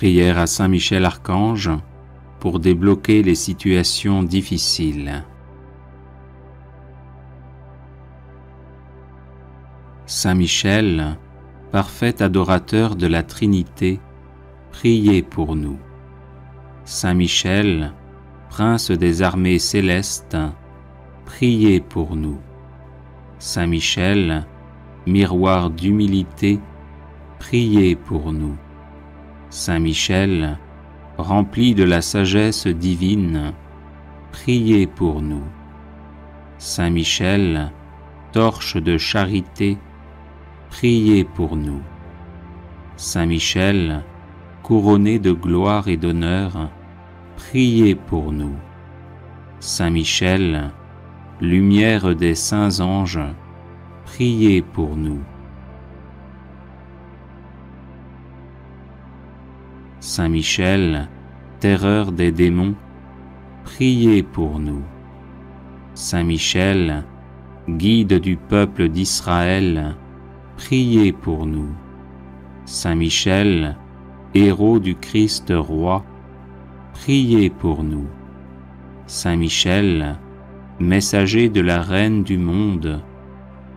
Prière à Saint Michel Archange pour débloquer les situations difficiles. Saint Michel, parfait adorateur de la Trinité, priez pour nous. Saint Michel, prince des armées célestes, priez pour nous. Saint Michel, miroir d'humilité, priez pour nous. Saint Michel, rempli de la sagesse divine, priez pour nous. Saint Michel, torche de charité, priez pour nous. Saint Michel, couronné de gloire et d'honneur, priez pour nous. Saint Michel, lumière des saints anges, priez pour nous. Saint Michel, terreur des démons, priez pour nous. Saint Michel, guide du peuple d'Israël, priez pour nous. Saint Michel, héros du Christ roi, priez pour nous. Saint Michel, messager de la Reine du monde,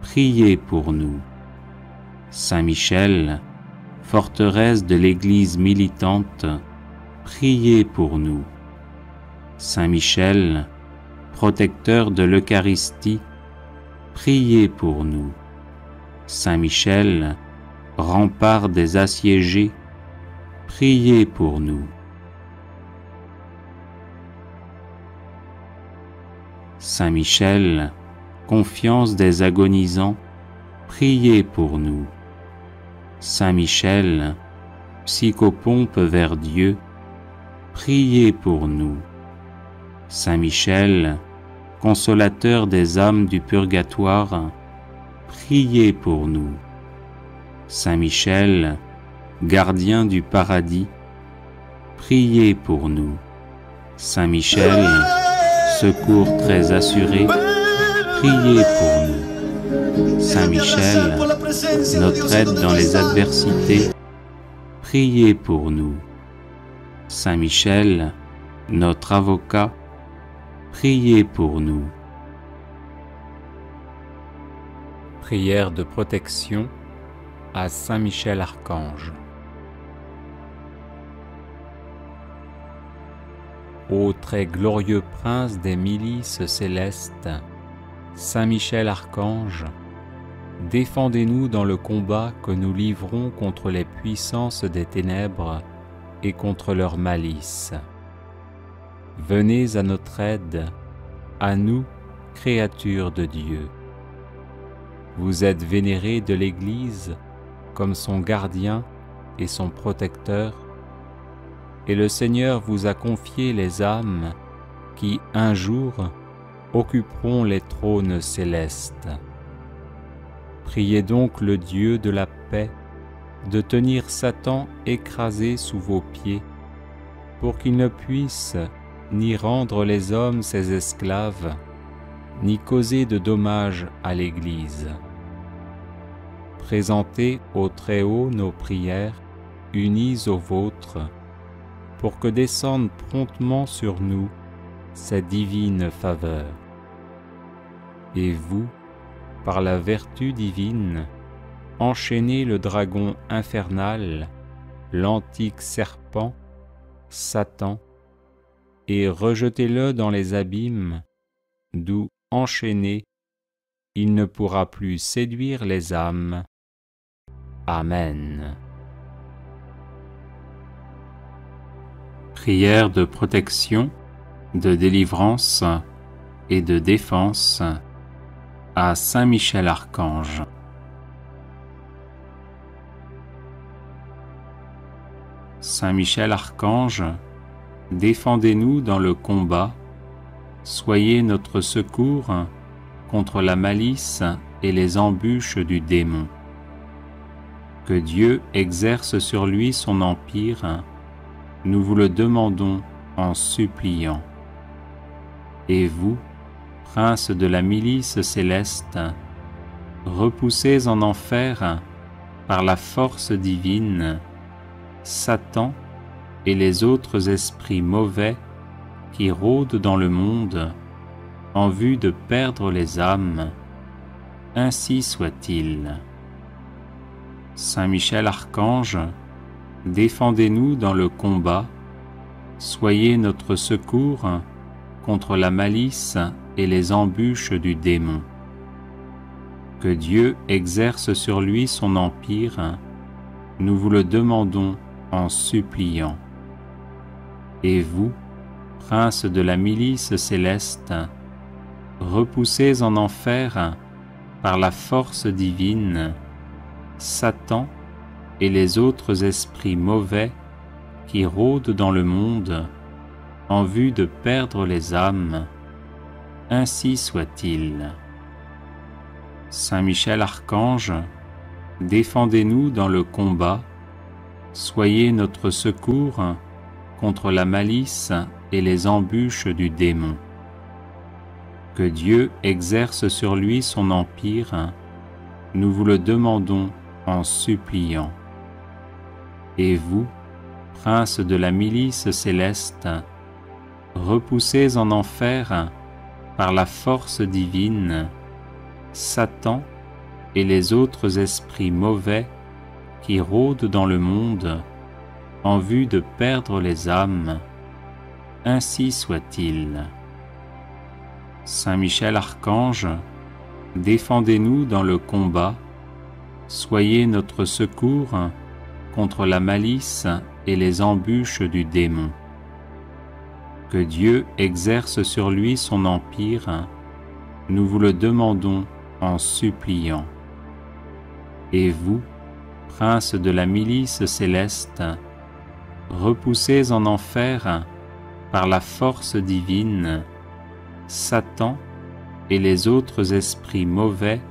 priez pour nous. Saint Michel, forteresse de l'Église militante, priez pour nous. Saint Michel, protecteur de l'Eucharistie, priez pour nous. Saint Michel, rempart des assiégés, priez pour nous. Saint Michel, confiance des agonisants, priez pour nous. Saint Michel, psychopompe vers Dieu, priez pour nous. Saint Michel, consolateur des âmes du purgatoire, priez pour nous. Saint Michel, gardien du paradis, priez pour nous. Saint Michel, secours très assuré, priez pour nous. Saint Michel, notre aide dans les adversités, priez pour nous. Saint Michel, notre avocat, priez pour nous. Prière de protection à Saint Michel Archange. Ô très glorieux prince des milices célestes, Saint Michel Archange, défendez-nous dans le combat que nous livrons contre les puissances des ténèbres et contre leur malice. Venez à notre aide, à nous, créatures de Dieu. Vous êtes vénérés de l'Église comme son gardien et son protecteur, et le Seigneur vous a confié les âmes qui, un jour, occuperont les trônes célestes. Priez donc le Dieu de la paix de tenir Satan écrasé sous vos pieds, pour qu'il ne puisse ni rendre les hommes ses esclaves, ni causer de dommages à l'Église. Présentez au Très-Haut nos prières, unies aux vôtres, pour que descende promptement sur nous sa divine faveur. Et vous, par la vertu divine, enchaînez le dragon infernal, l'antique serpent, Satan, et rejetez-le dans les abîmes, d'où, enchaîné, il ne pourra plus séduire les âmes. Amen. Prière de protection, de délivrance et de défense à Saint Michel Archange. Saint Michel Archange, défendez-nous dans le combat, soyez notre secours contre la malice et les embûches du démon. Que Dieu exerce sur lui son empire, nous vous le demandons en suppliant. Et vous, prince de la milice céleste, repoussez en enfer, par la force divine, Satan et les autres esprits mauvais qui rôdent dans le monde en vue de perdre les âmes, ainsi soit-il. Saint Michel Archange, défendez-nous dans le combat, soyez notre secours contre la malice et les embûches du démon. Que Dieu exerce sur lui son empire, nous vous le demandons en suppliant. Et vous, prince de la milice céleste, repoussez en enfer par la force divine Satan et les autres esprits mauvais qui rôdent dans le monde en vue de perdre les âmes, ainsi soit-il. Saint Michel Archange, défendez-nous dans le combat, soyez notre secours contre la malice et les embûches du démon. Que Dieu exerce sur lui son empire, nous vous le demandons en suppliant. Et vous, prince de la milice céleste, repoussez en enfer par la force divine Satan et les autres esprits mauvais qui rôdent dans le monde en vue de perdre les âmes, ainsi soit-il. Saint Michel Archange, défendez-nous dans le combat, soyez notre secours contre la malice et les embûches du démon. Que Dieu exerce sur lui son empire, nous vous le demandons en suppliant. Et vous, prince de la milice céleste, repoussez en enfer par la force divine Satan et les autres esprits mauvais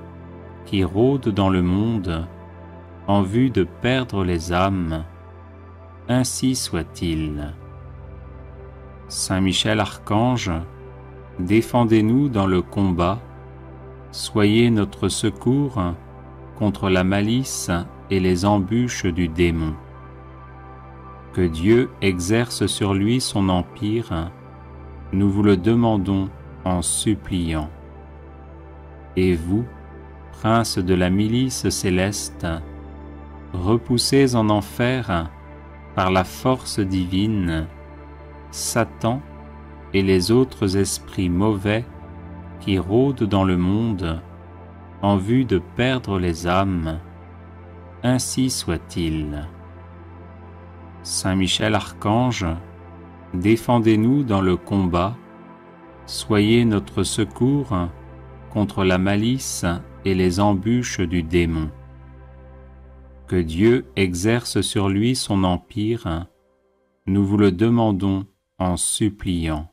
qui rôdent dans le monde en vue de perdre les âmes, ainsi soit-il. Saint Michel Archange, défendez-nous dans le combat, soyez notre secours contre la malice et les embûches du démon. Que Dieu exerce sur lui son empire, nous vous le demandons en suppliant. Et vous, prince de la milice céleste, repoussez en enfer par la force divine Satan et les autres esprits mauvais qui rôdent dans le monde en vue de perdre les âmes, ainsi soit-il. Saint Michel Archange, défendez-nous dans le combat, soyez notre secours contre la malice et les embûches du démon. Que Dieu exerce sur lui son empire, nous vous le demandons en suppliant.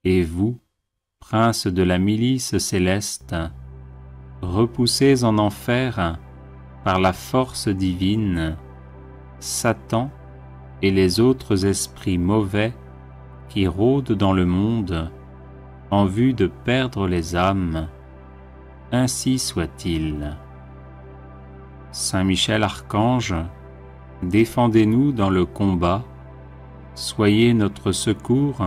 Et vous, prince de la milice céleste, repoussez en enfer par la force divine Satan et les autres esprits mauvais qui rôdent dans le monde en vue de perdre les âmes, ainsi soit-il. Saint Michel Archange, défendez-nous dans le combat, soyez notre secours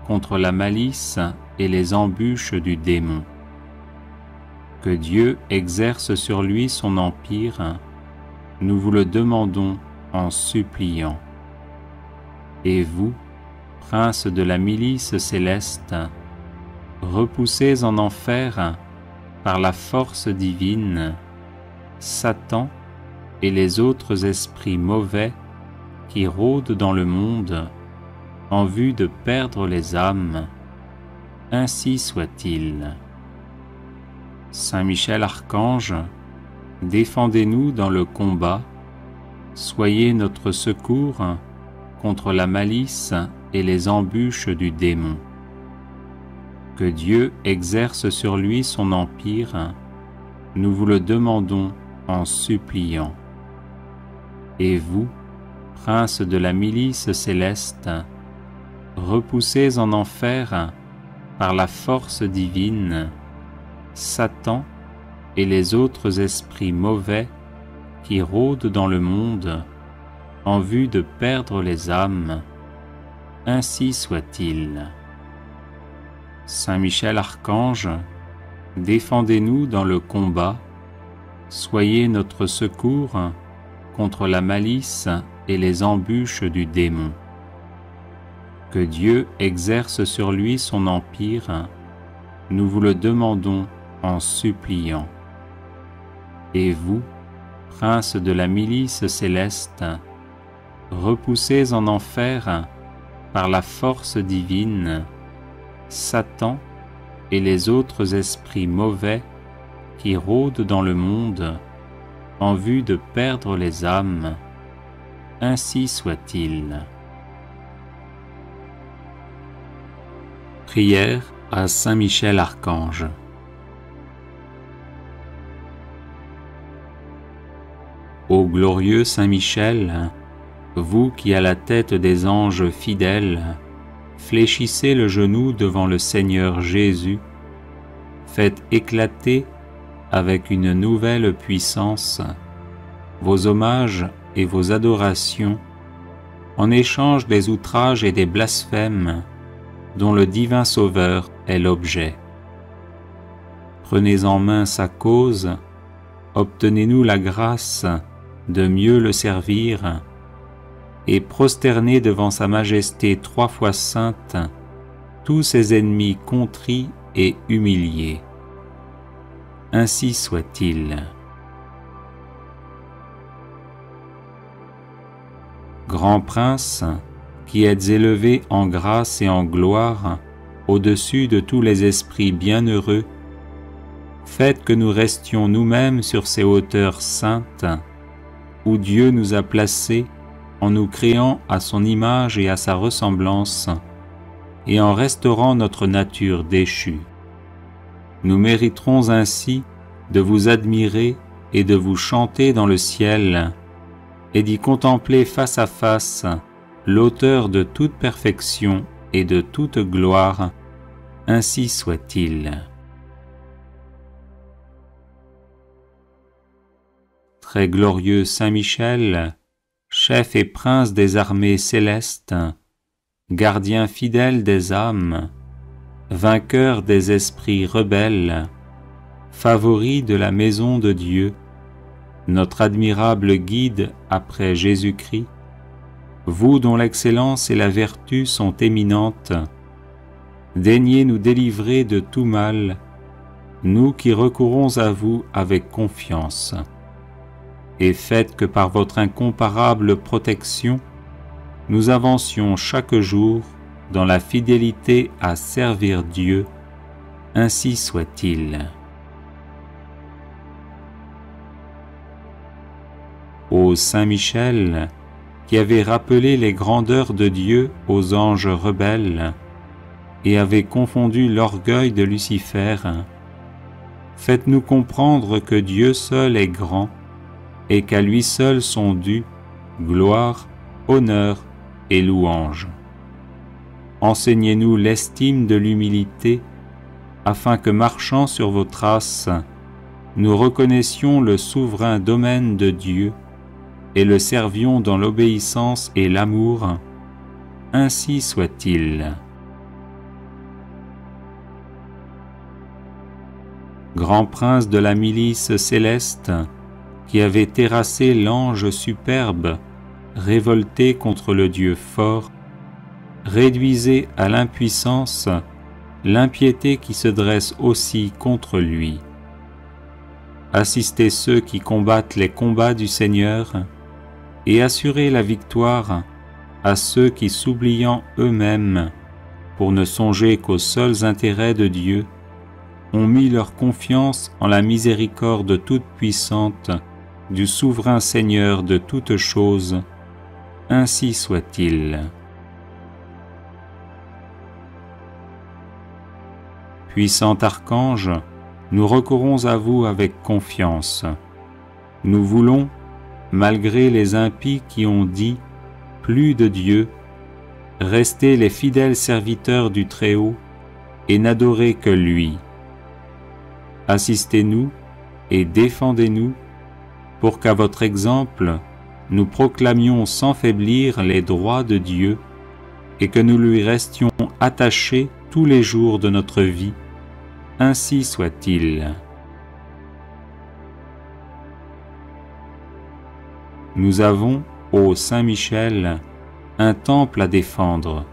contre la malice et les embûches du démon. Que Dieu exerce sur lui son empire, nous vous le demandons en suppliant. Et vous, prince de la milice céleste, repoussez en enfer par la force divine Satan et les autres esprits mauvais qui rôdent dans le monde en vue de perdre les âmes, ainsi soit-il. Saint Michel Archange, défendez-nous dans le combat, soyez notre secours contre la malice et les embûches du démon. Que Dieu exerce sur lui son empire, nous vous le demandons en suppliant. Et vous, prince de la milice céleste, repoussez en enfer par la force divine Satan et les autres esprits mauvais qui rôdent dans le monde en vue de perdre les âmes. Ainsi soit-il. Saint Michel Archange, défendez-nous dans le combat, soyez notre secours contre la malice et les embûches du démon. Que Dieu exerce sur lui son empire, nous vous le demandons en suppliant. Et vous, prince de la milice céleste, repoussez en enfer par la force divine Satan et les autres esprits mauvais qui rôdent dans le monde en vue de perdre les âmes. Ainsi soit-il. Prière à Saint Michel Archange. Ô glorieux Saint Michel, vous qui à la tête des anges fidèles fléchissez le genou devant le Seigneur Jésus, faites éclater avec une nouvelle puissance vos hommages et vos adorations en échange des outrages et des blasphèmes dont le divin Sauveur est l'objet. Prenez en main sa cause, obtenez-nous la grâce de mieux le servir, et prosternez devant sa majesté 3 fois sainte tous ses ennemis contrits et humiliés. Ainsi soit-il. Grand prince, qui êtes élevé en grâce et en gloire au-dessus de tous les esprits bienheureux, faites que nous restions nous-mêmes sur ces hauteurs saintes où Dieu nous a placés en nous créant à son image et à sa ressemblance, et en restaurant notre nature déchue. Nous mériterons ainsi de vous admirer et de vous chanter dans le ciel, et d'y contempler face à face l'auteur de toute perfection et de toute gloire. Ainsi soit-il. Très glorieux Saint Michel, chef et prince des armées célestes, gardien fidèle des âmes, vainqueur des esprits rebelles, favori de la maison de Dieu, notre admirable guide après Jésus-Christ, vous dont l'excellence et la vertu sont éminentes, daignez nous délivrer de tout mal, nous qui recourons à vous avec confiance. Et faites que par votre incomparable protection, nous avancions chaque jour dans la fidélité à servir Dieu. Ainsi soit-il. Ô Saint Michel, qui avez rappelé les grandeurs de Dieu aux anges rebelles et avez confondu l'orgueil de Lucifer, faites-nous comprendre que Dieu seul est grand et qu'à lui seul sont dus gloire, honneur et louange. Enseignez-nous l'estime de l'humilité, afin que, marchant sur vos traces, nous reconnaissions le souverain domaine de Dieu et le servions dans l'obéissance et l'amour. Ainsi soit-il. Grand prince de la milice céleste, qui avait terrassé l'ange superbe, révolté contre le Dieu fort, réduisez à l'impuissance l'impiété qui se dresse aussi contre lui. Assistez ceux qui combattent les combats du Seigneur et assurez la victoire à ceux qui, s'oubliant eux-mêmes, pour ne songer qu'aux seuls intérêts de Dieu, ont mis leur confiance en la miséricorde toute-puissante du souverain Seigneur de toutes choses. Ainsi soit-il. Puissant archange, nous recourons à vous avec confiance. Nous voulons, malgré les impies qui ont dit « plus de Dieu », rester les fidèles serviteurs du Très-Haut et n'adorer que lui. Assistez-nous et défendez-nous pour qu'à votre exemple, nous proclamions sans faiblir les droits de Dieu et que nous lui restions attachés tous les jours de notre vie. Ainsi soit-il. Nous avons, ô Saint Michel, un temple à défendre,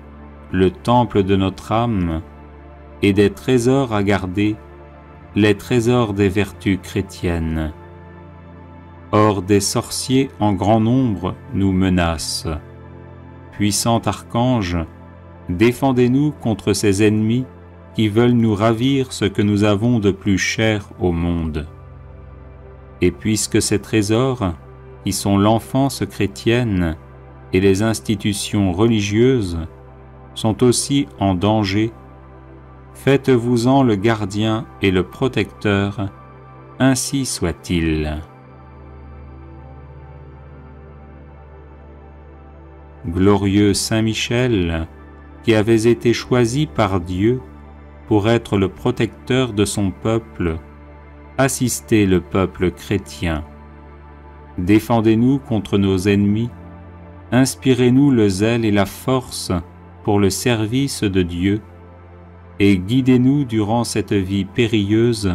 le temple de notre âme, et des trésors à garder, les trésors des vertus chrétiennes. Or des sorciers en grand nombre nous menacent. Puissant archange, défendez-nous contre ces ennemis qui veulent nous ravir ce que nous avons de plus cher au monde. Et puisque ces trésors, qui sont l'enfance chrétienne et les institutions religieuses, sont aussi en danger, faites-vous-en le gardien et le protecteur, ainsi soit-il. Glorieux Saint Michel, qui avez été choisi par Dieu pour être le protecteur de son peuple, assistez le peuple chrétien. Défendez-nous contre nos ennemis, inspirez-nous le zèle et la force pour le service de Dieu, et guidez-nous durant cette vie périlleuse,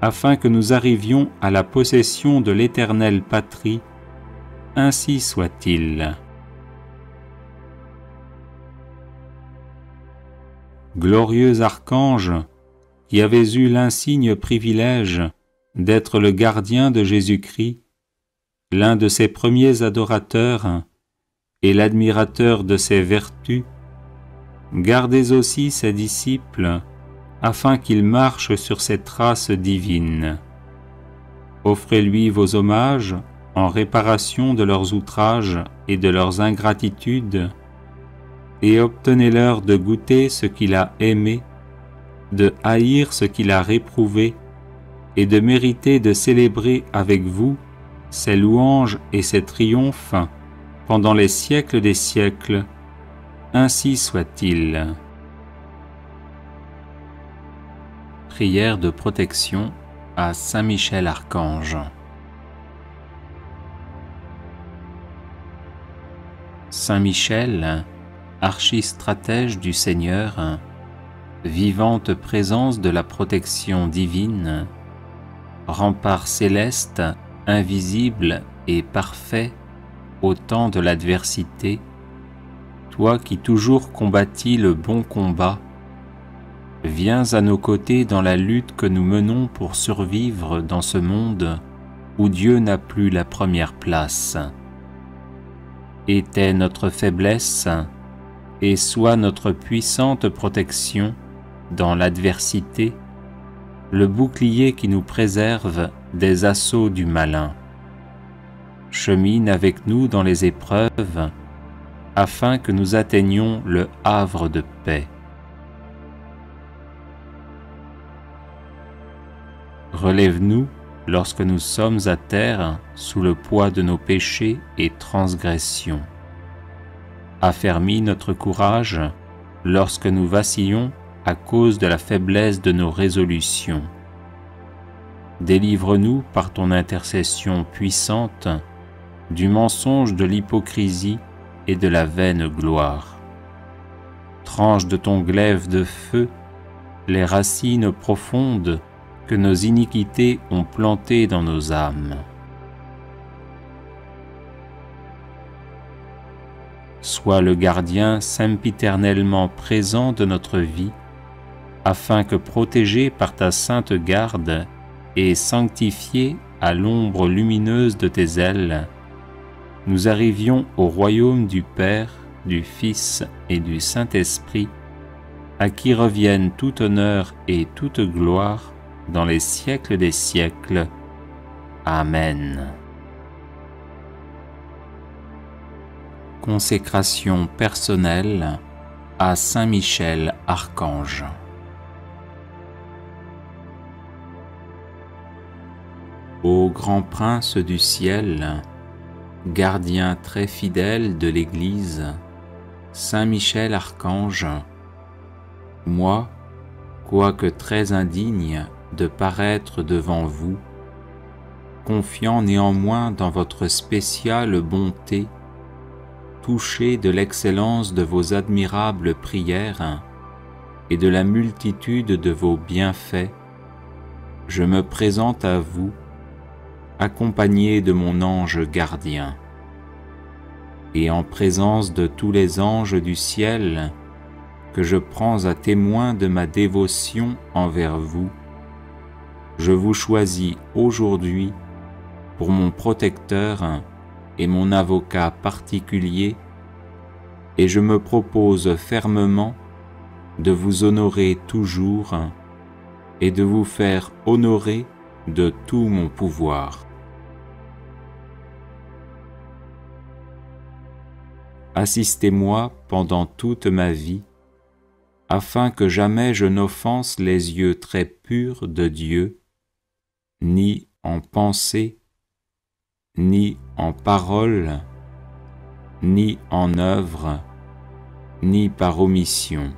afin que nous arrivions à la possession de l'éternelle patrie. Ainsi soit-il. Glorieux archange, qui avez eu l'insigne privilège d'être le gardien de Jésus-Christ, l'un de ses premiers adorateurs et l'admirateur de ses vertus, gardez aussi ses disciples, afin qu'ils marchent sur ses traces divines. Offrez-lui vos hommages en réparation de leurs outrages et de leurs ingratitudes, et obtenez-leur de goûter ce qu'il a aimé, de haïr ce qu'il a réprouvé, et de mériter de célébrer avec vous ses louanges et ses triomphes pendant les siècles des siècles. Ainsi soit-il. Prière de protection à Saint Michel Archange. Saint Michel, archistratège du Seigneur, vivante présence de la protection divine, rempart céleste, invisible et parfait au temps de l'adversité, toi qui toujours combattis le bon combat, viens à nos côtés dans la lutte que nous menons pour survivre dans ce monde où Dieu n'a plus la première place. Était notre faiblesse, et sois notre puissante protection dans l'adversité, le bouclier qui nous préserve des assauts du malin. Chemine avec nous dans les épreuves, afin que nous atteignions le havre de paix. Relève-nous lorsque nous sommes à terre sous le poids de nos péchés et transgressions. Affermis notre courage lorsque nous vacillons à cause de la faiblesse de nos résolutions. Délivre-nous par ton intercession puissante du mensonge de l'hypocrisie et de la vaine gloire. Tranche de ton glaive de feu les racines profondes que nos iniquités ont plantées dans nos âmes. Sois le gardien sempiternellement présent de notre vie, afin que, protégés par ta sainte garde et sanctifiés à l'ombre lumineuse de tes ailes, nous arrivions au royaume du Père, du Fils et du Saint-Esprit, à qui reviennent tout honneur et toute gloire dans les siècles des siècles. Amen. Consécration personnelle à Saint Michel Archange. Ô grand prince du ciel, gardien très fidèle de l'Église, Saint Michel Archange, moi, quoique très indigne de paraître devant vous, confiant néanmoins dans votre spéciale bonté, touché de l'excellence de vos admirables prières et de la multitude de vos bienfaits, je me présente à vous, accompagné de mon ange gardien. Et en présence de tous les anges du ciel, que je prends à témoin de ma dévotion envers vous, je vous choisis aujourd'hui pour mon protecteur et mon avocat particulier, et je me propose fermement de vous honorer toujours et de vous faire honorer de tout mon pouvoir. Assistez-moi pendant toute ma vie, afin que jamais je n'offense les yeux très purs de Dieu, ni en pensée, ni en parole, ni en œuvre, ni par omission.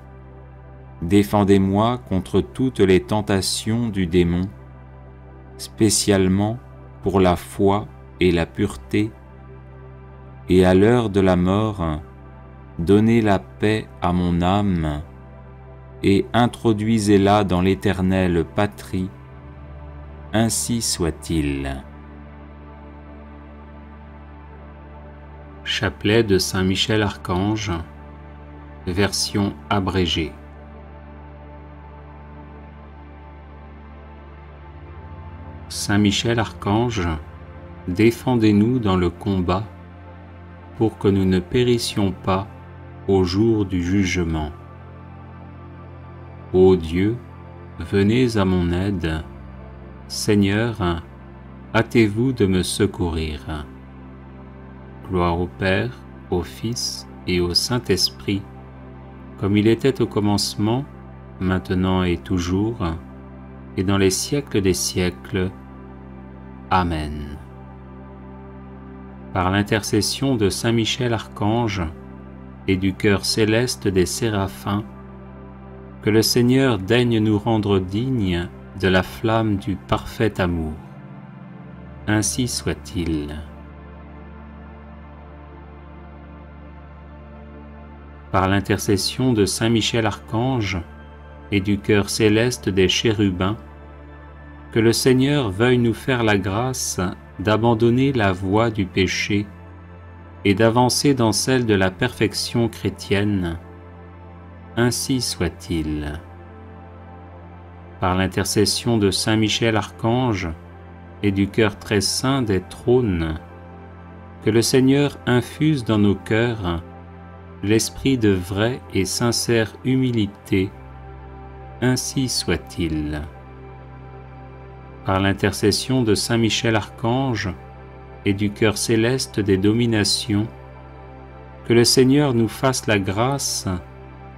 Défendez-moi contre toutes les tentations du démon, spécialement pour la foi et la pureté, et à l'heure de la mort, donnez la paix à mon âme, et introduisez-la dans l'éternelle patrie, ainsi soit-il. Chapelet de Saint Michel Archange, version abrégée. Saint Michel Archange, défendez-nous dans le combat, pour que nous ne périssions pas au jour du jugement. Ô Dieu, venez à mon aide. Seigneur, hâtez-vous de me secourir. Gloire au Père, au Fils et au Saint-Esprit, comme il était au commencement, maintenant et toujours, et dans les siècles des siècles. Amen. Par l'intercession de Saint Michel Archange et du cœur céleste des séraphins, que le Seigneur daigne nous rendre dignes de la flamme du parfait amour. Ainsi soit-il. Par l'intercession de Saint Michel Archange et du cœur céleste des chérubins, que le Seigneur veuille nous faire la grâce d'abandonner la voie du péché et d'avancer dans celle de la perfection chrétienne. Ainsi soit-il. Par l'intercession de Saint Michel Archange et du cœur très saint des trônes, que le Seigneur infuse dans nos cœurs l'esprit de vraie et sincère humilité. Ainsi soit-il. Par l'intercession de Saint Michel Archange et du cœur céleste des dominations, que le Seigneur nous fasse la grâce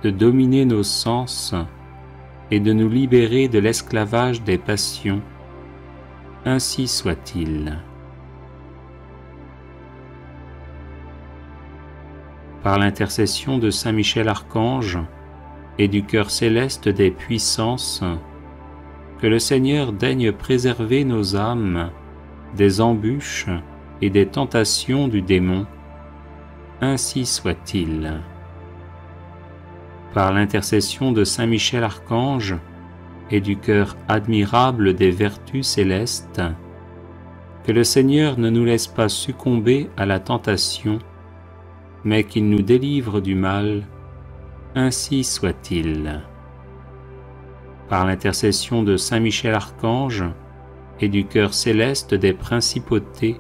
de dominer nos sens et de nous libérer de l'esclavage des passions. Ainsi soit-il. Par l'intercession de Saint Michel Archange et du cœur céleste des puissances, que le Seigneur daigne préserver nos âmes des embûches et des tentations du démon. Ainsi soit-il. Par l'intercession de Saint Michel Archange et du cœur admirable des vertus célestes, que le Seigneur ne nous laisse pas succomber à la tentation, mais qu'il nous délivre du mal. Ainsi soit-il. Par l'intercession de Saint Michel Archange et du cœur céleste des principautés,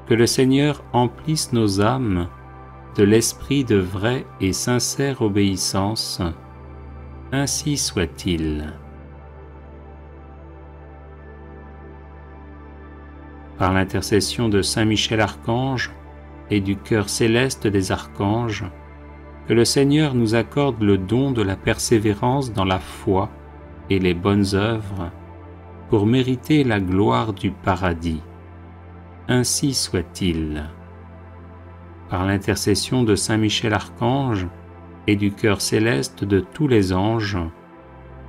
que le Seigneur emplisse nos âmes de l'esprit de vraie et sincère obéissance. Ainsi soit-il. Par l'intercession de Saint Michel Archange et du cœur céleste des archanges, que le Seigneur nous accorde le don de la persévérance dans la foi et les bonnes œuvres, pour mériter la gloire du paradis. Ainsi soit-il. Par l'intercession de Saint Michel Archange et du cœur céleste de tous les anges,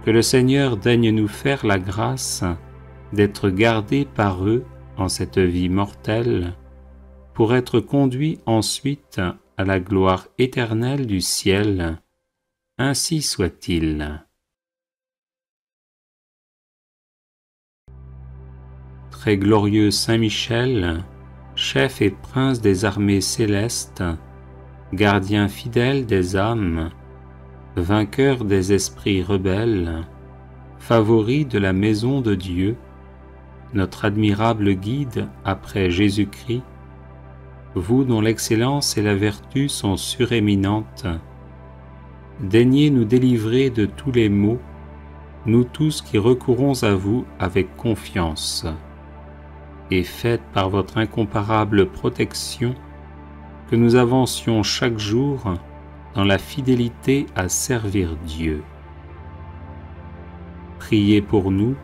que le Seigneur daigne nous faire la grâce d'être gardés par eux en cette vie mortelle, pour être conduits ensuite à la gloire éternelle du ciel. Ainsi soit-il. Très glorieux Saint Michel, chef et prince des armées célestes, gardien fidèle des âmes, vainqueur des esprits rebelles, favori de la maison de Dieu, notre admirable guide après Jésus-Christ, vous dont l'excellence et la vertu sont suréminentes, daignez nous délivrer de tous les maux, nous tous qui recourons à vous avec confiance, et faites par votre incomparable protection que nous avancions chaque jour dans la fidélité à servir Dieu. Priez pour nous,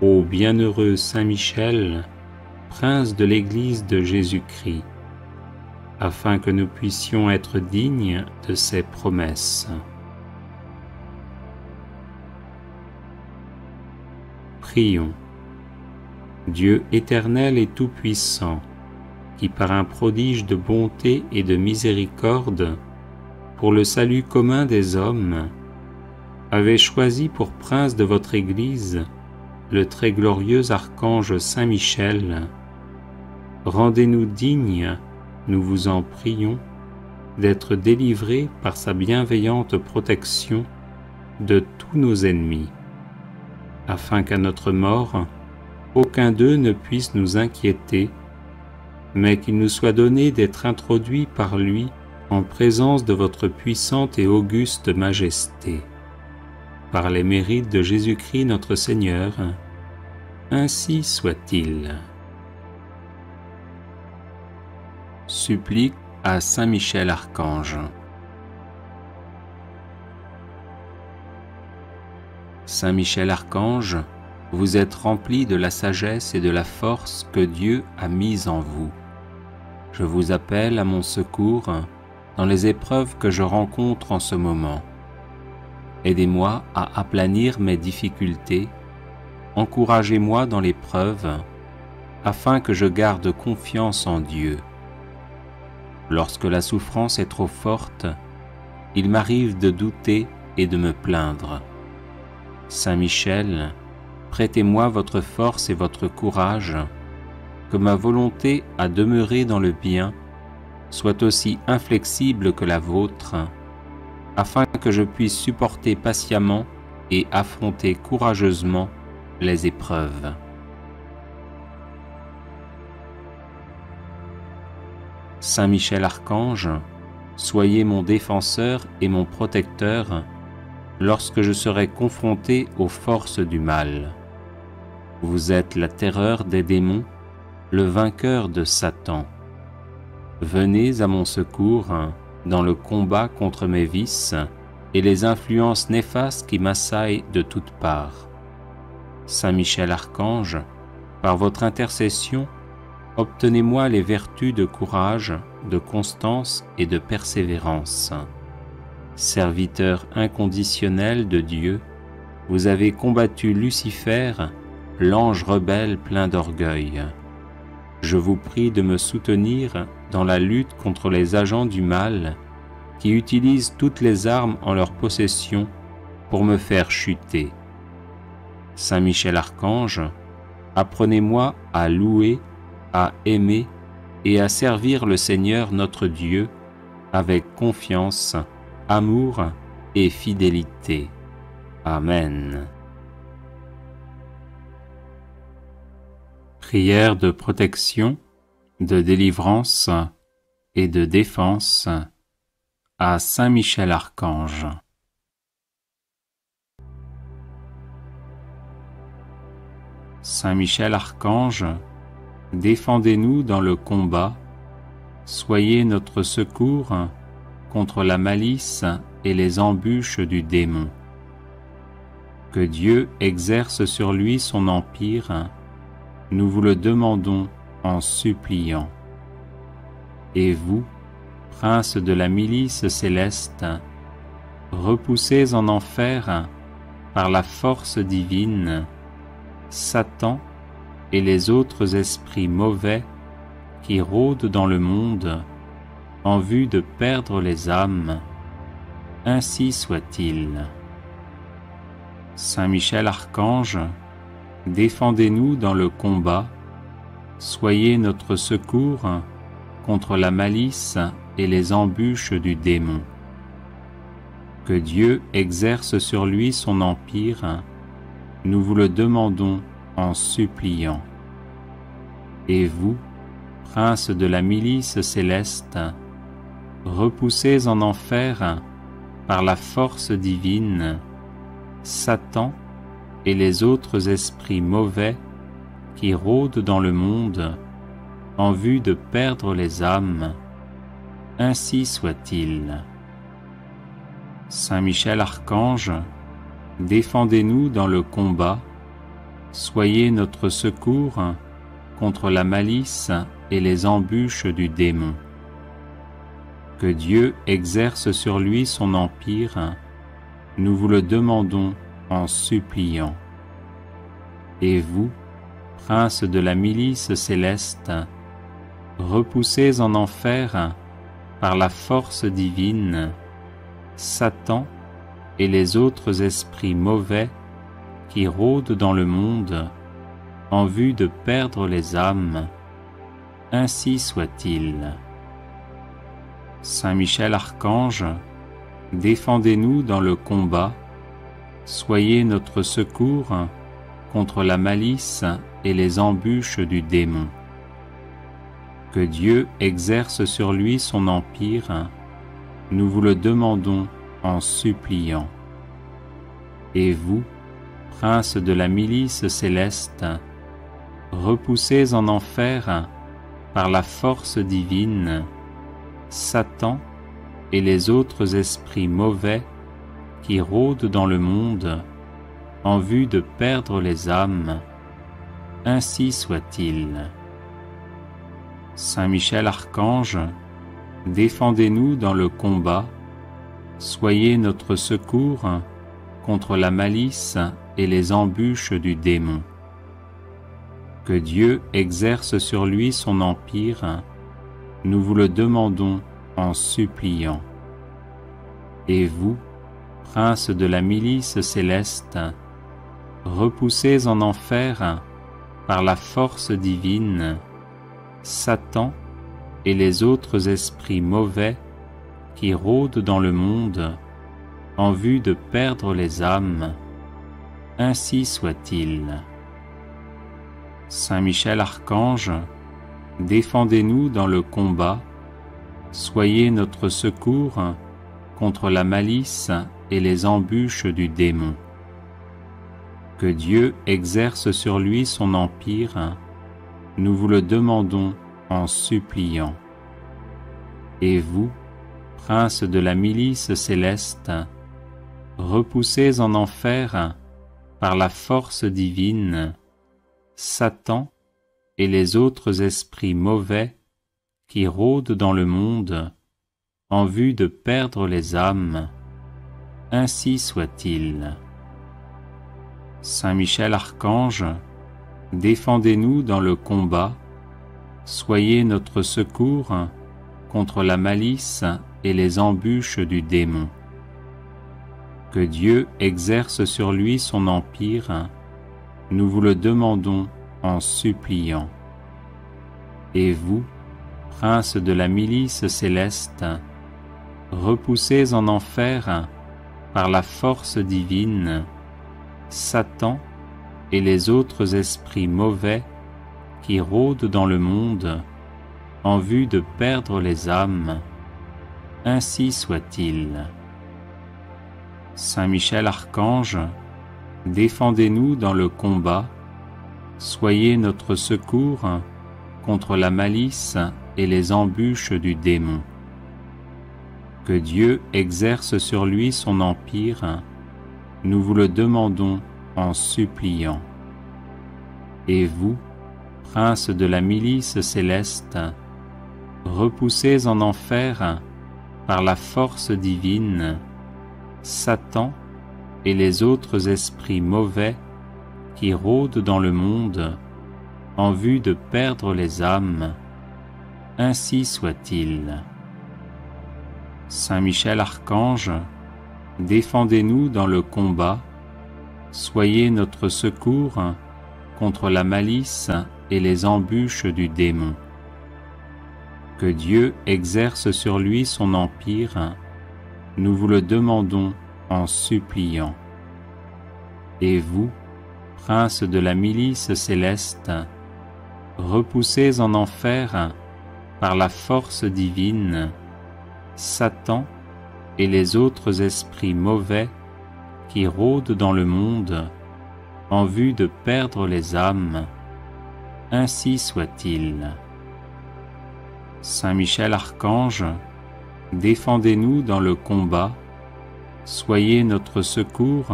ô bienheureux Saint Michel, prince de l'Église de Jésus-Christ, afin que nous puissions être dignes de ses promesses. Prions. Dieu éternel et tout-puissant, qui par un prodige de bonté et de miséricorde, pour le salut commun des hommes, avez choisi pour prince de votre Église le très glorieux archange Saint Michel. Rendez-nous dignes, nous vous en prions, d'être délivrés par sa bienveillante protection de tous nos ennemis, afin qu'à notre mort, aucun d'eux ne puisse nous inquiéter, mais qu'il nous soit donné d'être introduits par lui en présence de votre puissante et auguste majesté. Par les mérites de Jésus-Christ notre Seigneur, ainsi soit-il. Supplique à Saint Michel Archange. Saint Michel Archange, vous êtes rempli de la sagesse et de la force que Dieu a mise en vous. Je vous appelle à mon secours dans les épreuves que je rencontre en ce moment. Aidez-moi à aplanir mes difficultés, encouragez-moi dans l'épreuve, afin que je garde confiance en Dieu. Lorsque la souffrance est trop forte, il m'arrive de douter et de me plaindre. Saint Michel, prêtez-moi votre force et votre courage, que ma volonté à demeurer dans le bien soit aussi inflexible que la vôtre, afin que je puisse supporter patiemment et affronter courageusement les épreuves. Saint Michel Archange, soyez mon défenseur et mon protecteur lorsque je serai confronté aux forces du mal. Vous êtes la terreur des démons, le vainqueur de Satan. Venez à mon secours dans le combat contre mes vices et les influences néfastes qui m'assaillent de toutes parts. Saint Michel Archange, par votre intercession, obtenez-moi les vertus de courage, de constance et de persévérance. Serviteur inconditionnel de Dieu, vous avez combattu Lucifer, l'ange rebelle plein d'orgueil. Je vous prie de me soutenir dans la lutte contre les agents du mal qui utilisent toutes les armes en leur possession pour me faire chuter. Saint Michel Archange, apprenez-moi à louer, à aimer et à servir le Seigneur notre Dieu avec confiance, amour et fidélité. Amen. Prière de protection, de délivrance et de défense à Saint Michel Archange. Saint Michel Archange, défendez-nous dans le combat, soyez notre secours contre la malice et les embûches du démon. Que Dieu exerce sur lui son empire, nous vous le demandons en suppliant. Et vous, prince de la milice céleste, repoussez en enfer, par la force divine, Satan et les autres esprits mauvais qui rôdent dans le monde en vue de perdre les âmes, ainsi soit-il. Saint Michel Archange, défendez-nous dans le combat, soyez notre secours contre la malice et les embûches du démon. Que Dieu exerce sur lui son empire, nous vous le demandons en suppliant. Et vous, prince de la milice céleste, repoussez en enfer par la force divine Satan et les autres esprits mauvais qui rôdent dans le monde en vue de perdre les âmes, ainsi soit-il. Saint Michel Archange, défendez-nous dans le combat, soyez notre secours contre la malice et les embûches du démon. Que Dieu exerce sur lui son empire, nous vous le demandons en suppliant. Et vous, prince de la milice céleste, repoussez en enfer par la force divine Satan et les autres esprits mauvais qui rôdent dans le monde en vue de perdre les âmes, ainsi soit-il. Saint Michel Archange, défendez-nous dans le combat, soyez notre secours contre la malice et les embûches du démon. Que Dieu exerce sur lui son empire, nous vous le demandons en suppliant. Et vous, prince de la milice céleste, repoussez en enfer par la force divine Satan et les autres esprits mauvais qui rôdent dans le monde en vue de perdre les âmes, ainsi soit-il. Saint Michel Archange, défendez-nous dans le combat, soyez notre secours contre la malice et les embûches du démon. Que Dieu exerce sur lui son empire, nous vous le demandons en suppliant. Et vous, prince de la milice céleste, repoussez en enfer par la force divine Satan et les autres esprits mauvais qui rôdent dans le monde en vue de perdre les âmes, ainsi soit-il. Saint Michel Archange, défendez-nous dans le combat, soyez notre secours contre la malice et les embûches du démon. Que Dieu exerce sur lui son empire, nous vous le demandons en suppliant. Et vous, prince de la milice céleste, repoussez en enfer par la force divine Satan et les autres esprits mauvais qui rôdent dans le monde en vue de perdre les âmes, ainsi soit-il. Saint Michel Archange, défendez-nous dans le combat, soyez notre secours contre la malice et les embûches du démon. Que Dieu exerce sur lui son empire, nous vous le demandons en suppliant. Et vous, prince de la milice céleste, repoussez en enfer par la force divine Satan et les autres esprits mauvais qui rôdent dans le monde en vue de perdre les âmes, ainsi soit-il. Saint Michel Archange, défendez-nous dans le combat, soyez notre secours contre la malice et les embûches du démon. Que Dieu exerce sur lui son empire, nous vous le demandons en suppliant. Et vous, prince de la milice céleste, repoussez en enfer par la force divine Satan et les autres esprits mauvais qui rôdent dans le monde en vue de perdre les âmes. Ainsi soit-il. Saint Michel Archange, défendez-nous dans le combat, soyez notre secours contre la malice et les embûches du démon. Que Dieu exerce sur lui son empire, nous vous le demandons en suppliant. Et vous, princes de la milice céleste, repoussez en enfer, par la force divine, Satan et les autres esprits mauvais qui rôdent dans le monde en vue de perdre les âmes. Ainsi soit-il. Saint Michel Archange, défendez-nous dans le combat, soyez notre secours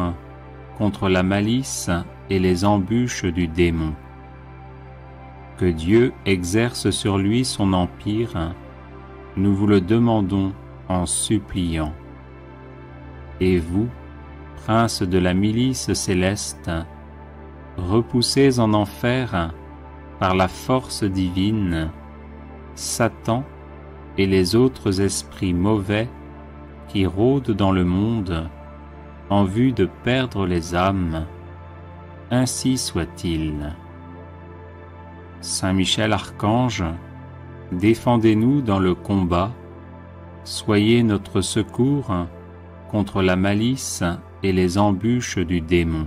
contre la malice et les embûches du démon. Que Dieu exerce sur lui son empire, nous vous le demandons en suppliant. Et vous, princes de la milice céleste, repoussez en enfer, par la force divine, Satan et les autres esprits mauvais qui rôdent dans le monde en vue de perdre les âmes. Ainsi soit-il. Saint Michel Archange, défendez-nous dans le combat, soyez notre secours contre la malice et les embûches du démon.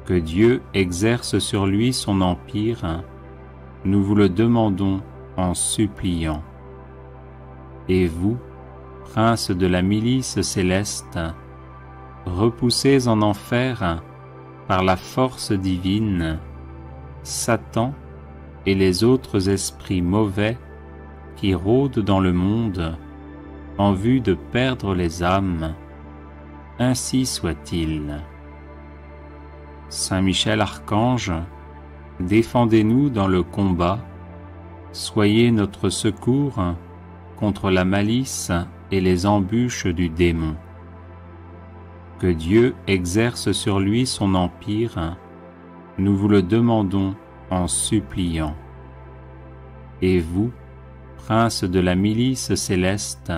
Que Dieu exerce sur lui son empire, nous vous le demandons en suppliant. Et vous, princes de la milice céleste, repoussez en enfer, par la force divine, Satan et les autres esprits mauvais qui rôdent dans le monde en vue de perdre les âmes. Ainsi soit-il. Saint Michel Archange, défendez-nous dans le combat, soyez notre secours contre la malice et les embûches du démon. Que Dieu exerce sur lui son empire, nous vous le demandons en suppliant. Et vous, princes de la milice céleste,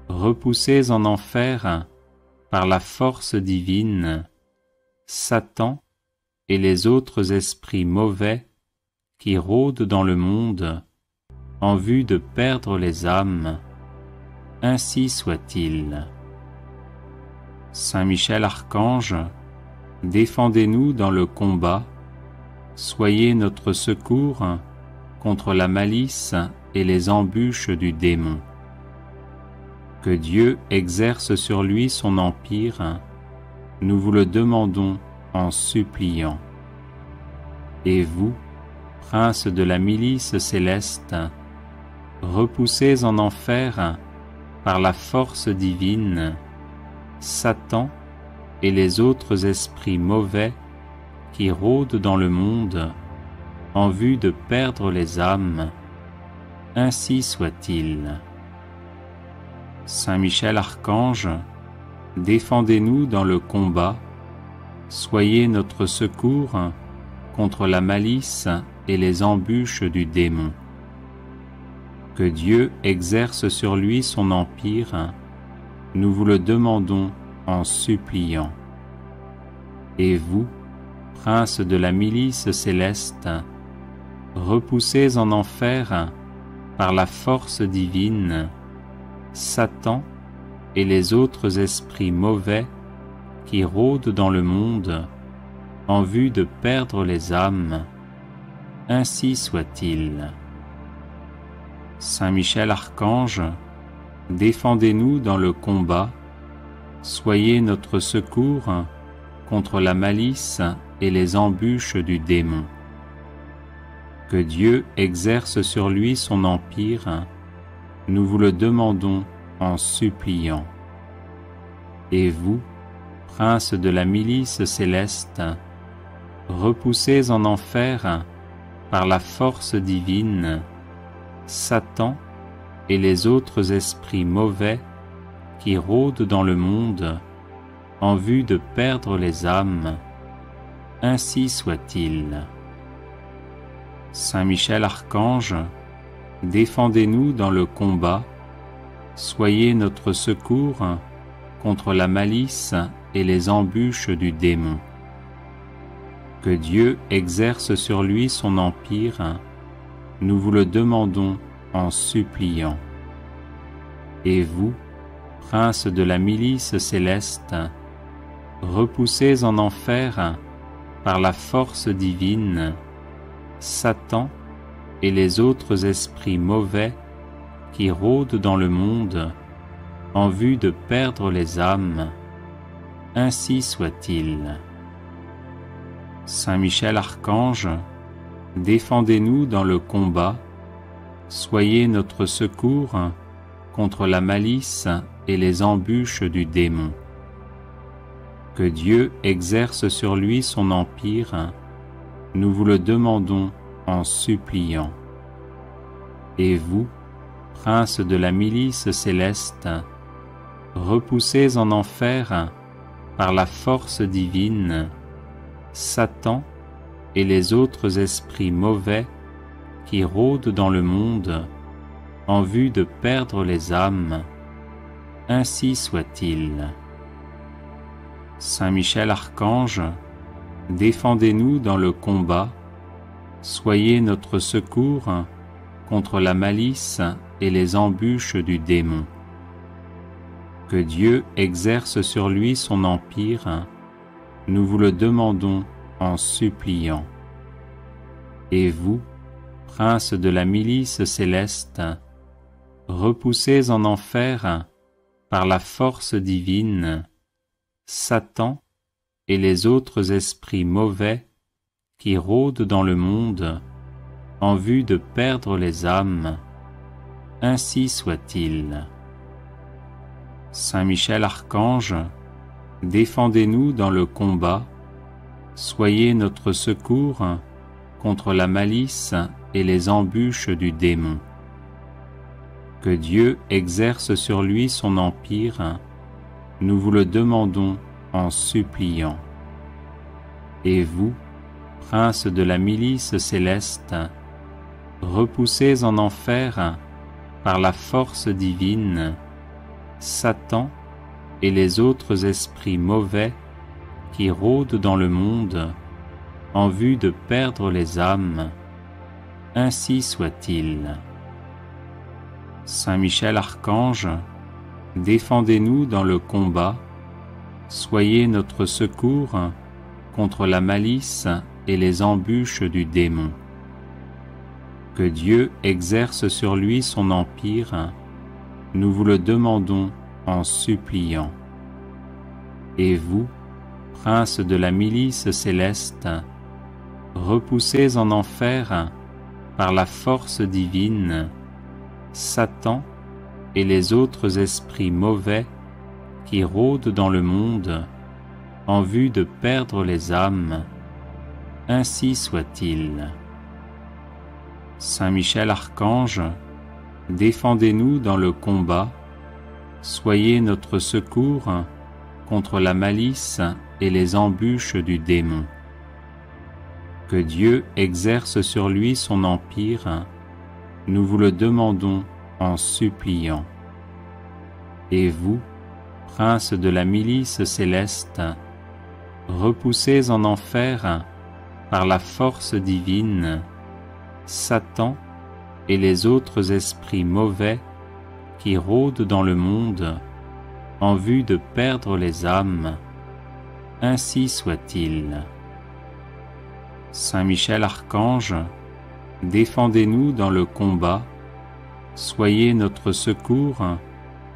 repoussez en enfer, par la force divine, Satan et les autres esprits mauvais qui rôdent dans le monde en vue de perdre les âmes. Ainsi soit-il. Saint Michel Archange, défendez-nous dans le combat, soyez notre secours contre la malice et les embûches du démon. Que Dieu exerce sur lui son empire, nous vous le demandons en suppliant. Et vous, princes de la milice céleste, repoussez en enfer, par la force divine, Satan et les autres esprits mauvais qui rôdent dans le monde en vue de perdre les âmes. Ainsi soit-il. Saint Michel Archange, défendez-nous dans le combat, soyez notre secours contre la malice et les embûches du démon. Que Dieu exerce sur lui son empire, nous vous le demandons en suppliant. Et vous, princes de la milice céleste, repoussez en enfer, par la force divine, Satan et les autres esprits mauvais qui rôdent dans le monde en vue de perdre les âmes. Ainsi soit-il. Saint Michel Archange, défendez-nous dans le combat, soyez notre secours contre la malice et les embûches du démon. Que Dieu exerce sur lui son empire, nous vous le demandons en suppliant. Et vous, princes de la milice céleste, repoussez en enfer, par la force divine, Satan et les autres esprits mauvais qui rôdent dans le monde en vue de perdre les âmes. Ainsi soit-il. Saint Michel Archange, défendez-nous dans le combat, soyez notre secours contre la malice et les embûches du démon. Que Dieu exerce sur lui son empire, nous vous le demandons en suppliant. Et vous, princes de la milice céleste, repoussez en enfer, par la force divine, Satan et les autres esprits mauvais qui rôdent dans le monde en vue de perdre les âmes. Ainsi soit-il. Saint Michel Archange, défendez-nous dans le combat, soyez notre secours contre la malice et les embûches du démon. Que Dieu exerce sur lui son empire, nous vous le demandons en suppliant. Et vous, prince de la milice céleste, repoussez en enfer, par la force divine, Satan et les autres esprits mauvais qui rôdent dans le monde en vue de perdre les âmes. Ainsi soit-il. Saint Michel Archange, défendez-nous dans le combat, soyez notre secours contre la malice et les embûches du démon. Que Dieu exerce sur lui son empire, nous vous le demandons en suppliant. Et vous, prince de la milice céleste, repoussez en enfer, par la force divine, Satan et les autres esprits mauvais qui rôdent dans le monde en vue de perdre les âmes. Ainsi soit-il. Saint Michel Archange, défendez-nous dans le combat, soyez notre secours contre la malice et les embûches du démon. Que Dieu exerce sur lui son empire, nous vous le demandons en suppliant. Et vous, prince de la milice céleste, repoussez en enfer, par la force divine, Satan et les autres esprits mauvais qui rôdent dans le monde en vue de perdre les âmes. Ainsi soit-il. Saint Michel Archange, défendez-nous dans le combat, soyez notre secours contre la malice et les embûches du démon. Que Dieu exerce sur lui son empire, nous vous le demandons en suppliant. Et vous, prince de la milice céleste, repoussez en enfer, par la force divine, Satan et les autres esprits mauvais qui rôdent dans le monde en vue de perdre les âmes. Ainsi soit-il. Saint Michel Archange, défendez-nous dans le combat, soyez notre secours contre la malice et les embûches du démon. Que Dieu exerce sur lui son empire, nous vous le demandons en suppliant. Et vous, prince de la milice céleste, repoussez en enfer, par la force divine, Satan et les autres esprits mauvais qui rôdent dans le monde en vue de perdre les âmes. Ainsi soit-il. Saint Michel Archange, défendez-nous dans le combat, soyez notre secours contre la malice et les embûches du démon. Que Dieu exerce sur lui son empire, nous vous le demandons en suppliant. Et vous, prince de la milice céleste, repoussez en enfer, par la force divine, Satan et les autres esprits mauvais qui rôdent dans le monde en vue de perdre les âmes. Ainsi soit-il. Saint Michel Archange, défendez-nous dans le combat, soyez notre secours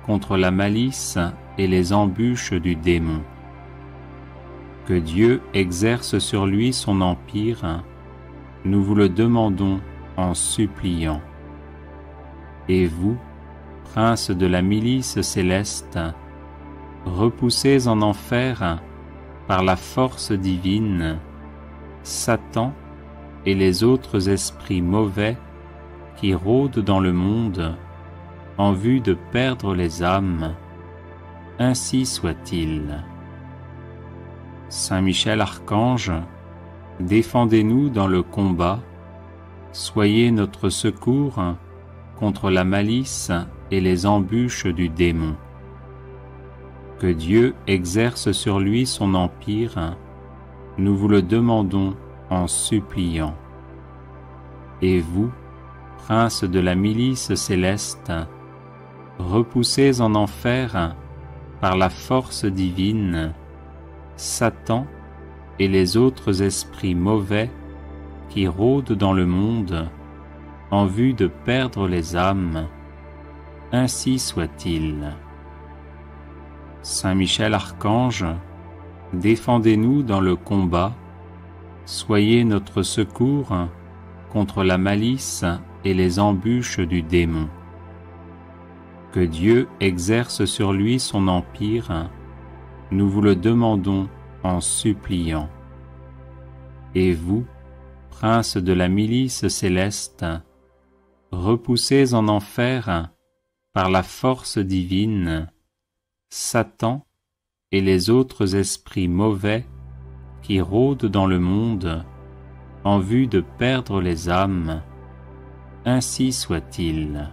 contre la malice et les embûches du démon. Que Dieu exerce sur lui son empire, nous vous le demandons en suppliant. Et vous, prince de la milice céleste, repoussez en enfer, par la force divine, Satan et les autres esprits mauvais qui rôdent dans le monde en vue de perdre les âmes. Ainsi soit-il. Saint Michel Archange, défendez-nous dans le combat, soyez notre secours contre la malice et les embûches du démon. Que Dieu exerce sur lui son empire, nous vous le demandons en suppliant. Et vous, prince de la milice céleste, repoussez en enfer par la force divine Satan et les autres esprits mauvais qui rôdent dans le monde en vue de perdre les âmes, ainsi soit-il. Saint Michel Archange, défendez-nous dans le combat, soyez notre secours contre la malice et les embûches du démon. Que Dieu exerce sur lui son empire, nous vous le demandons en suppliant. Et vous, prince de la milice céleste, repoussez en enfer par la force divine Satan et les autres esprits mauvais qui rôdent dans le monde en vue de perdre les âmes, ainsi soit-il.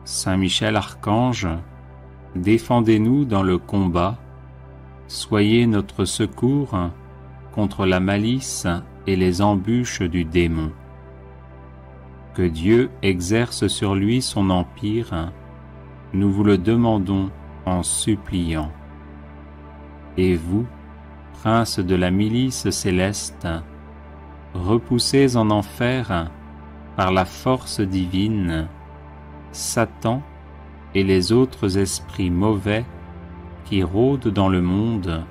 Saint Michel Archange, défendez-nous dans le combat, soyez notre secours contre la malice et les embûches du démon. Que Dieu exerce sur lui son empire, nous vous le demandons en suppliant. Et vous, prince de la milice céleste, repoussez en enfer par la force divine Satan et les autres esprits mauvais qui rôdent dans le monde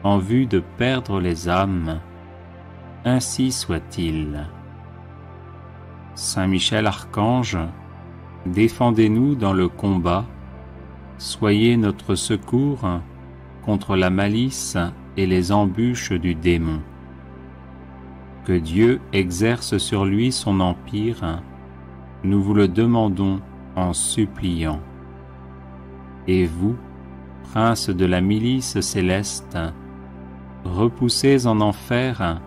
en vue de perdre les âmes, ainsi soit-il. Saint Michel Archange, défendez-nous dans le combat, soyez notre secours contre la malice et les embûches du démon. Que Dieu exerce sur lui son empire, nous vous le demandons en suppliant. Et vous, prince de la milice céleste, repoussez en enfer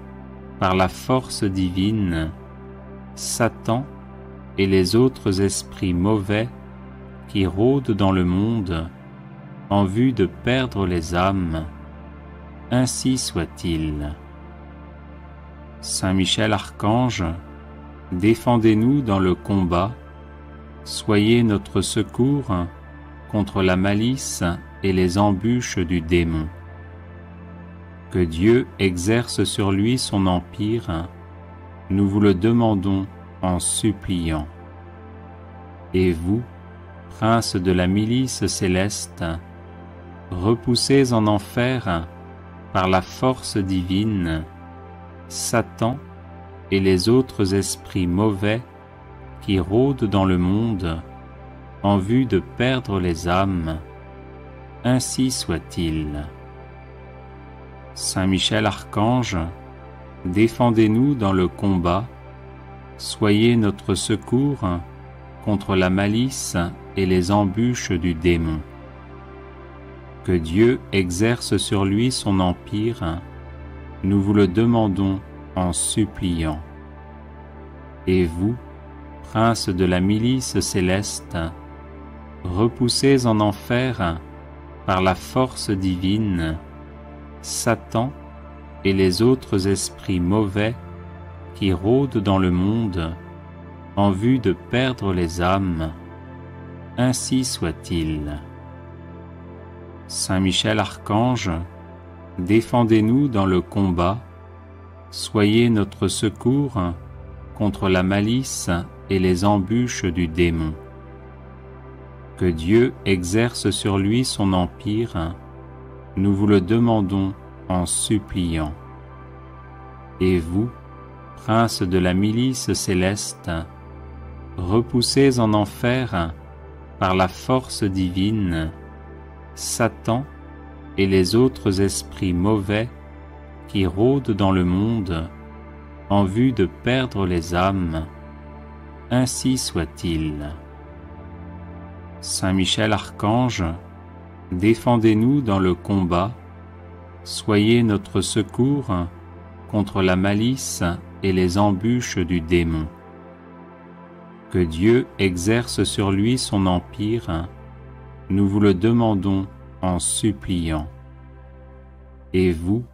par la force divine Satan et les autres esprits mauvais qui rôdent dans le monde en vue de perdre les âmes, ainsi soit-il. Saint Michel Archange, défendez-nous dans le combat, soyez notre secours contre la malice et les embûches du démon. Que Dieu exerce sur lui son empire, nous vous le demandons en suppliant. Et vous, prince de la milice céleste, repoussez en enfer par la force divine Satan et les autres esprits mauvais qui rôdent dans le monde en vue de perdre les âmes, ainsi soit-il. Saint Michel Archange, défendez-nous dans le combat, soyez notre secours contre la malice et les embûches du démon. Que Dieu exerce sur lui son empire, nous vous le demandons en suppliant. Et vous, prince de la milice céleste, repoussez en enfer par la force divine Satan et les autres esprits mauvais qui rôdent dans le monde en vue de perdre les âmes, ainsi soit-il. Saint Michel Archange, défendez-nous dans le combat, soyez notre secours contre la malice et les embûches du démon. Que Dieu exerce sur lui son empire, nous vous le demandons en suppliant. Et vous, prince de la milice céleste, repoussez en enfer par la force divine Satan et les autres esprits mauvais qui rôdent dans le monde en vue de perdre les âmes, ainsi soit-il. Saint Michel Archange, défendez-nous dans le combat, soyez notre secours contre la malice et les embûches du démon. Que Dieu exerce sur lui son empire, nous vous le demandons en suppliant. Et vous,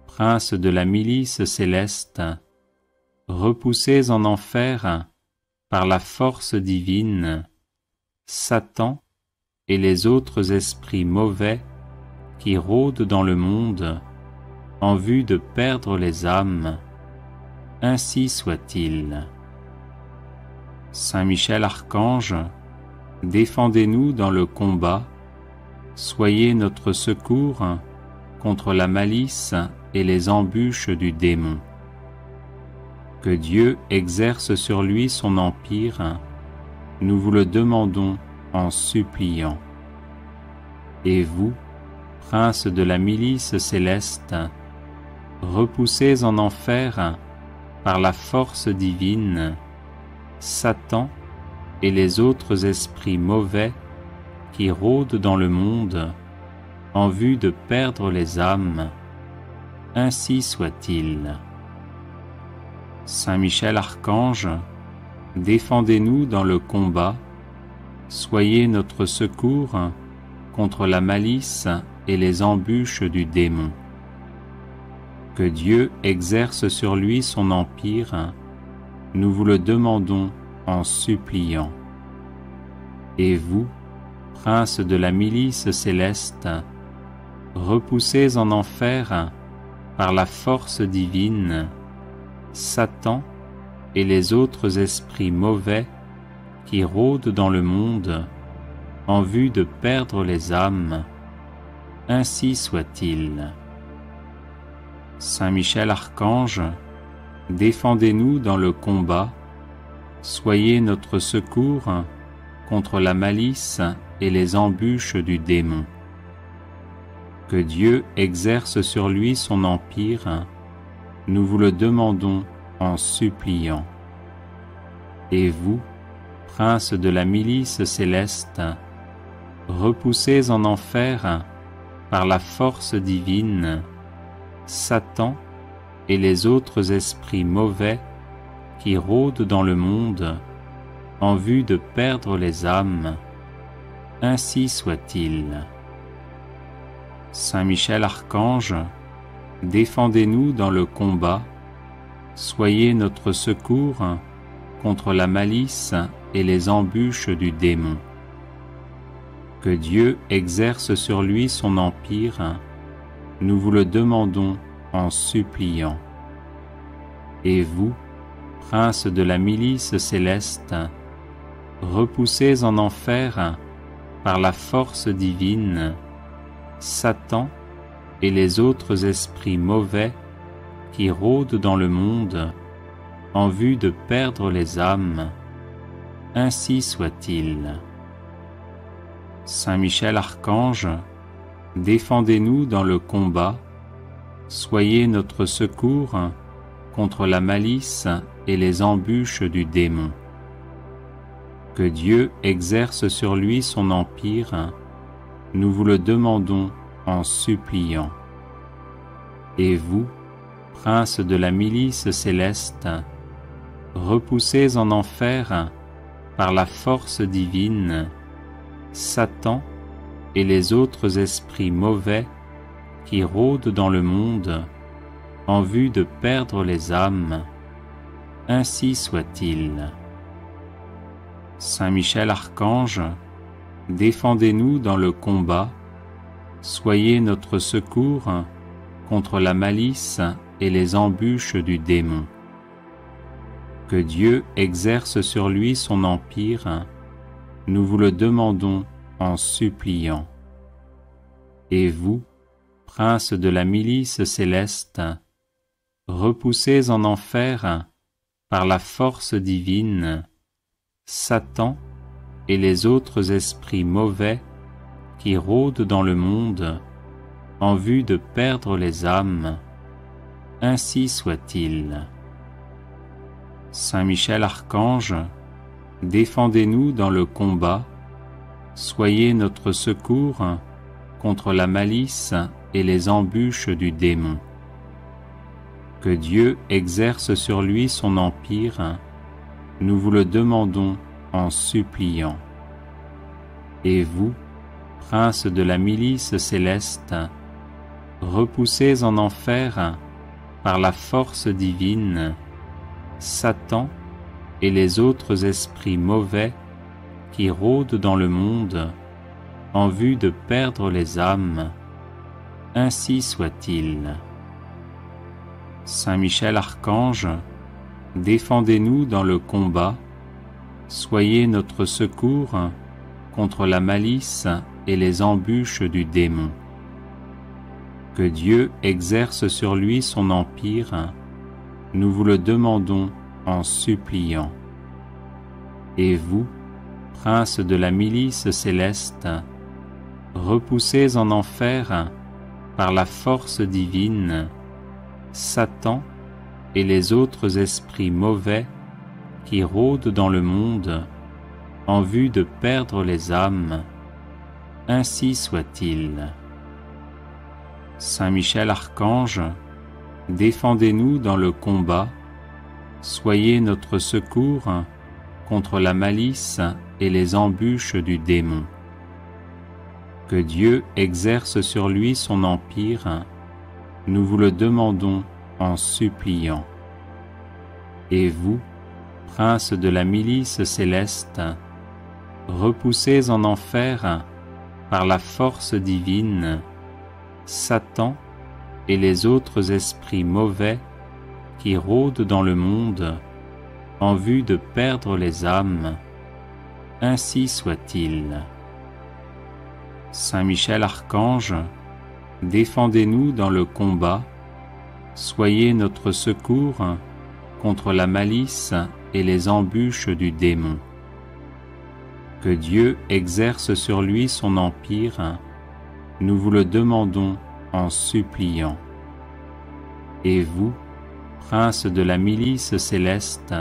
princes de la milice céleste, repoussez en enfer, par la force divine, Satan et les autres esprits mauvais qui rôdent dans le monde en vue de perdre les âmes, ainsi soit-il. Saint Michel Archange, défendez-nous dans le combat, soyez notre secours contre la malice et les embûches du démon. Que Dieu exerce sur lui son empire, nous vous le demandons en suppliant. Et vous, princes de la milice céleste, repoussez en enfer, par la force divine, Satan et les autres esprits mauvais qui rôdent dans le monde en vue de perdre les âmes, ainsi soit-il. Saint Michel Archange, défendez-nous dans le combat, soyez notre secours contre la malice et les embûches du démon. Que Dieu exerce sur lui son empire, nous vous le demandons en suppliant. Et vous, princes de la milice céleste, repoussez en enfer, par la force divine, Satan et les autres esprits mauvais qui rôdent dans le monde en vue de perdre les âmes, ainsi soit-il. Saint Michel Archange, défendez-nous dans le combat, soyez notre secours contre la malice et les embûches du démon. Que Dieu exerce sur lui son empire, nous vous le demandons en suppliant. Et vous, princes de la milice céleste, repoussez en enfer, par la force divine, Satan et les autres esprits mauvais qui rôdent dans le monde en vue de perdre les âmes, ainsi soit-il. Saint Michel Archange, défendez-nous dans le combat, soyez notre secours contre la malice et les embûches du démon. Que Dieu exerce sur lui son empire, nous vous le demandons en suppliant. Et vous, princes de la milice céleste, repoussez en enfer, par la force divine, Satan et les autres esprits mauvais qui rôdent dans le monde en vue de perdre les âmes, ainsi soit-il. Saint Michel Archange, défendez-nous dans le combat, soyez notre secours contre la malice et les embûches du démon. Que Dieu exerce sur lui son empire, nous vous le demandons en suppliant. Et vous, princes de la milice céleste, repoussez en enfer, par la force divine, Satan et les autres esprits mauvais qui rôdent dans le monde en vue de perdre les âmes, ainsi soit-il. Saint Michel Archange, défendez-nous dans le combat, soyez notre secours contre la malice et les embûches du démon. Que Dieu exerce sur lui son empire, nous vous le demandons en suppliant. Et vous, princes de la milice céleste, repoussez en enfer, par la force divine, Satan et les autres esprits mauvais qui rôdent dans le monde en vue de perdre les âmes, ainsi soit-il. Saint Michel Archange, défendez-nous dans le combat, soyez notre secours contre la malice et les embûches du démon. Que Dieu exerce sur lui son empire, nous vous le demandons en suppliant. Et vous, princes de la milice céleste, repoussés en enfer par la force divine, Satan et les autres esprits mauvais qui rôdent dans le monde en vue de perdre les âmes, ainsi soit-il. Saint Michel Archange, défendez-nous dans le combat, soyez notre secours contre la malice et les embûches du démon. Que Dieu exerce sur lui son empire, nous vous le demandons en suppliant. Et vous, princes de la milice céleste, repoussés en enfer par la force divine, Satan et les autres esprits mauvais qui rôdent dans le monde en vue de perdre les âmes, ainsi soit-il. Saint Michel Archange, défendez-nous dans le combat, soyez notre secours contre la malice et les embûches du démon. Que Dieu exerce sur lui son empire, nous vous le demandons en suppliant. Et vous, princes de la milice céleste, repoussés en enfer par la force divine, Satan et les autres esprits mauvais qui rôdent dans le monde en vue de perdre les âmes, ainsi soit-il. Saint Michel Archange, défendez-nous dans le combat, soyez notre secours contre la malice et les embûches du démon. Que Dieu exerce sur lui son empire, nous vous le demandons en suppliant. Et vous, princes de la milice céleste,